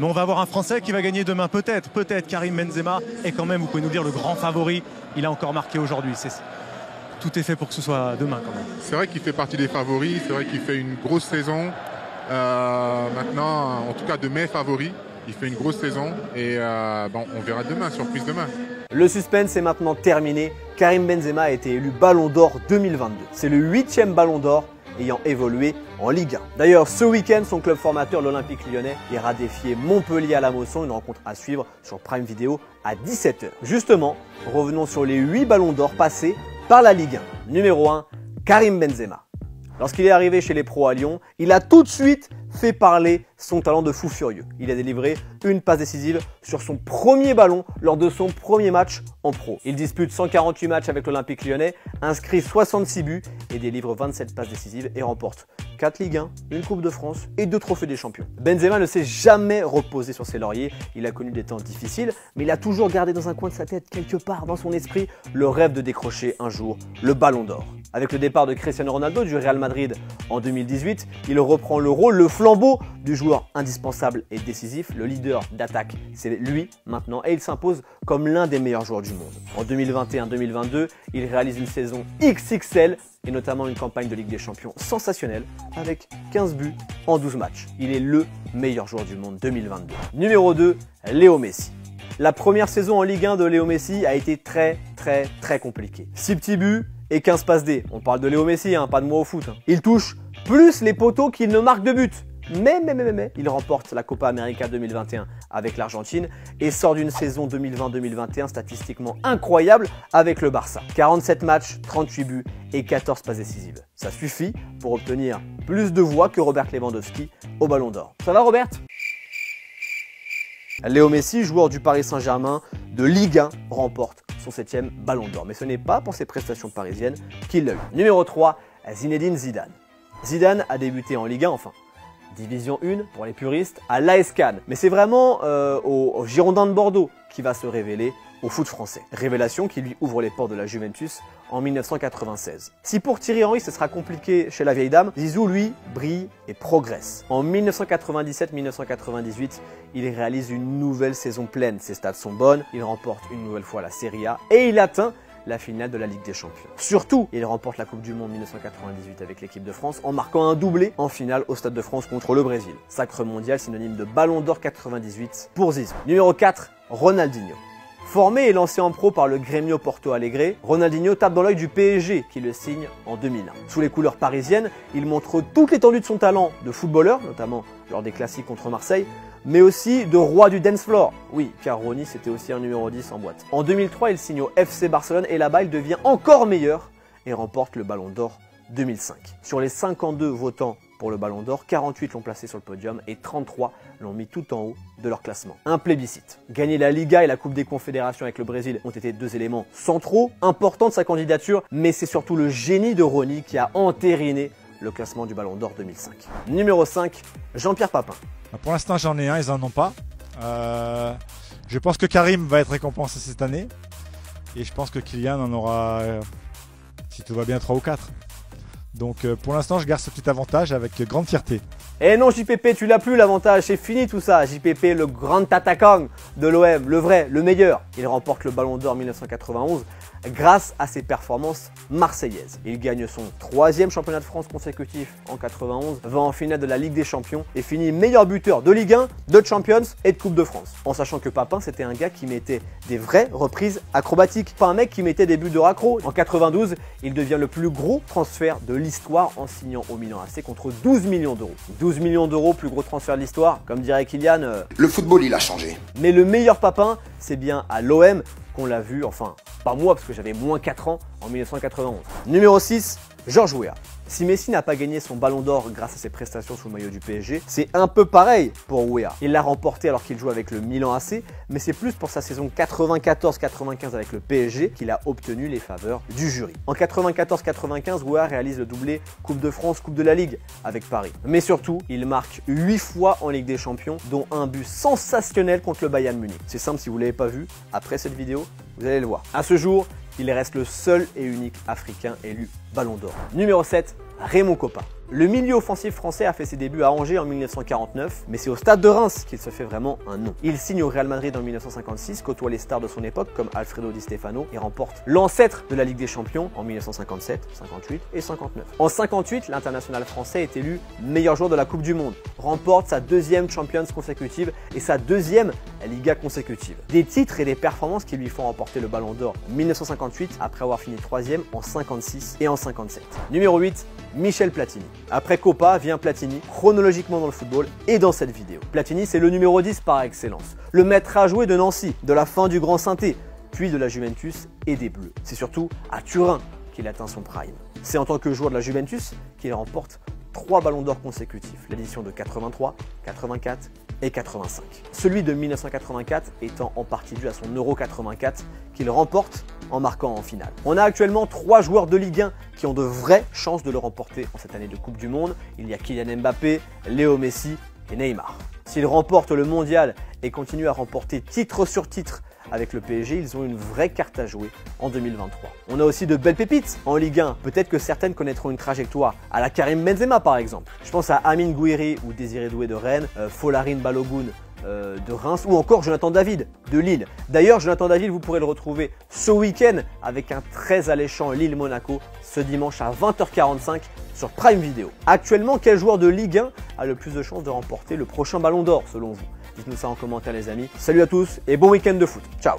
Mais on va avoir un Français qui va gagner demain, peut-être. Karim Benzema est quand même, vous pouvez nous dire, le grand favori. Il a encore marqué aujourd'hui. Tout est fait pour que ce soit demain quand même. C'est vrai qu'il fait partie des favoris, c'est vrai qu'il fait une grosse saison. Maintenant, en tout cas de mes favoris, il fait une grosse saison et bon, on verra demain, surprise demain. Le suspense est maintenant terminé. Karim Benzema a été élu Ballon d'Or 2022. C'est le 8e Ballon d'Or ayant évolué en Ligue 1. D'ailleurs, ce week-end, son club formateur, l'Olympique Lyonnais, ira défier Montpellier à la Mosson, une rencontre à suivre sur Prime Video à 17 h. Justement, revenons sur les 8 Ballons d'Or passés par la Ligue 1. Numéro 1, Karim Benzema. Lorsqu'il est arrivé chez les pros à Lyon, il a tout de suite fait parler son talent de fou furieux. Il a délivré une passe décisive sur son premier ballon lors de son premier match en pro. Il dispute 148 matchs avec l'Olympique Lyonnais, inscrit 66 buts et délivre 27 passes décisives et remporte 4 Ligue 1, une Coupe de France et 2 trophées des champions. Benzema ne s'est jamais reposé sur ses lauriers. Il a connu des temps difficiles, mais il a toujours gardé dans un coin de sa tête, quelque part dans son esprit, le rêve de décrocher un jour le Ballon d'Or. Avec le départ de Cristiano Ronaldo du Real Madrid en 2018, il reprend le rôle, le flambeau du joueur indispensable et décisif, le leader d'attaque. C'est lui maintenant et il s'impose comme l'un des meilleurs joueurs du monde. En 2021-2022, il réalise une saison XXL et notamment une campagne de Ligue des Champions sensationnelle avec 15 buts en 12 matchs. Il est le meilleur joueur du monde 2022. Numéro 2, Léo Messi. La première saison en Ligue 1 de Léo Messi a été très compliquée. 6 petits buts et 15 passes D. On parle de Léo Messi, pas de moi au foot. Il touche plus les poteaux qu'il ne marque de buts. Mais, il remporte la Copa América 2021 avec l'Argentine et sort d'une saison 2020-2021 statistiquement incroyable avec le Barça. 47 matchs, 38 buts et 14 passes décisives. Ça suffit pour obtenir plus de voix que Robert Lewandowski au Ballon d'Or. Ça va Robert ? Léo Messi, joueur du Paris Saint-Germain de Ligue 1, remporte son 7e Ballon d'Or. Mais ce n'est pas pour ses prestations parisiennes qu'il l'a eu. Numéro 3, Zinedine Zidane. Zidane a débuté en Ligue 1, Division 1 pour les puristes, à l'AS Cannes. Mais c'est vraiment au Girondins de Bordeaux qui va se révéler au foot français. Révélation qui lui ouvre les portes de la Juventus en 1996. Si pour Thierry Henry ce sera compliqué chez la vieille dame, Zizou lui brille et progresse. En 1997-1998, il réalise une nouvelle saison pleine. Ses stats sont bonnes, il remporte une nouvelle fois la Serie A et il atteint la finale de la Ligue des Champions. Surtout, il remporte la Coupe du Monde 1998 avec l'équipe de France en marquant un doublé en finale au Stade de France contre le Brésil. Sacre mondial synonyme de Ballon d'Or 98 pour Zizou. Numéro 4, Ronaldinho. Formé et lancé en pro par le Grêmio Porto Alegre, Ronaldinho tape dans l'œil du PSG qui le signe en 2001. Sous les couleurs parisiennes, il montre toute l'étendue de son talent de footballeur, notamment lors des classiques contre Marseille, mais aussi de roi du dance floor. Oui, car Ronny c'était aussi un numéro 10 en boîte. En 2003, il signe au FC Barcelone et là-bas, il devient encore meilleur et remporte le Ballon d'Or 2005. Sur les 52 votants pour le Ballon d'Or, 48 l'ont placé sur le podium et 33 l'ont mis tout en haut de leur classement. Un plébiscite. Gagner la Liga et la Coupe des Confédérations avec le Brésil ont été 2 éléments centraux, importants de sa candidature, mais c'est surtout le génie de Ronny qui a entériné le classement du Ballon d'Or 2005. Numéro 5, Jean-Pierre Papin. Pour l'instant, j'en ai un, ils n'en ont pas. Je pense que Karim va être récompensé cette année. Et je pense que Kylian en aura, si tout va bien, 3 ou 4. Donc pour l'instant, je garde ce petit avantage avec grande fierté. Eh non JPP, tu l'as plus l'avantage, c'est fini tout ça. JPP, le grand attaquant de l'OM, le vrai, le meilleur. Il remporte le Ballon d'Or 1991 grâce à ses performances marseillaises. Il gagne son 3e championnat de France consécutif en 91, va en finale de la Ligue des Champions et finit meilleur buteur de Ligue 1, de Champions et de Coupe de France. En sachant que Papin, c'était un gars qui mettait des vraies reprises acrobatiques, pas un mec qui mettait des buts de raccro. En 92, il devient le plus gros transfert de l'histoire en signant au Milan AC contre 12 millions d'euros. 12 millions d'euros, plus gros transfert de l'histoire, comme dirait Kylian. Le football, il a changé. Mais le meilleur Papin, c'est bien à l'OM qu'on l'a vu, enfin, pas moi parce que j'avais moins 4 ans en 1991. Numéro 6, Georges Weah. Si Messi n'a pas gagné son Ballon d'Or grâce à ses prestations sous le maillot du PSG, c'est un peu pareil pour Weah. Il l'a remporté alors qu'il joue avec le Milan AC, mais c'est plus pour sa saison 94-95 avec le PSG qu'il a obtenu les faveurs du jury. En 94-95, Weah réalise le doublé Coupe de France, Coupe de la Ligue avec Paris. Mais surtout, il marque 8 fois en Ligue des Champions, dont un but sensationnel contre le Bayern Munich. C'est simple, si vous ne l'avez pas vu, après cette vidéo, vous allez le voir. À ce jour, il reste le seul et unique Africain élu Ballon d'Or. Numéro 7, Raymond Kopa. Le milieu offensif français a fait ses débuts à Angers en 1949, mais c'est au Stade de Reims qu'il se fait vraiment un nom. Il signe au Real Madrid en 1956, côtoie les stars de son époque comme Alfredo Di Stefano et remporte l'ancêtre de la Ligue des Champions en 1957, 58 et 59. En 58, l'international français est élu meilleur joueur de la Coupe du Monde, remporte sa deuxième Champions consécutive et sa deuxième Liga consécutive. Des titres et des performances qui lui font remporter le Ballon d'Or 1958 après avoir fini 3e en 56 et en 57. Numéro 8, Michel Platini. Après Copa vient Platini, chronologiquement dans le football et dans cette vidéo. Platini, c'est le numéro 10 par excellence, le maître à jouer de Nancy, de la fin du Grand Sainté, puis de la Juventus et des Bleus. C'est surtout à Turin qu'il atteint son prime. C'est en tant que joueur de la Juventus qu'il remporte 3 ballons d'or consécutifs, l'édition de 83, 84 et 85. Celui de 1984 étant en partie dû à son Euro 84 qu'il remporte en marquant en finale. On a actuellement 3 joueurs de Ligue 1 qui ont de vraies chances de le remporter en cette année de Coupe du Monde. Il y a Kylian Mbappé, Léo Messi et Neymar. S'ils remportent le mondial et continuent à remporter titre sur titre avec le PSG, ils ont une vraie carte à jouer en 2023. On a aussi de belles pépites en Ligue 1. Peut-être que certaines connaîtront une trajectoire à la Karim Benzema par exemple. Je pense à Amine Gouiri ou Désiré Doué de Rennes, Folarin Balogun de Reims ou encore Jonathan David de Lille. D'ailleurs, Jonathan David, vous pourrez le retrouver ce week-end avec un très alléchant Lille-Monaco ce dimanche à 20h45 sur Prime Video. Actuellement, quel joueur de Ligue 1 a le plus de chances de remporter le prochain Ballon d'Or selon vous? Dites-nous ça en commentaire les amis. Salut à tous et bon week-end de foot. Ciao.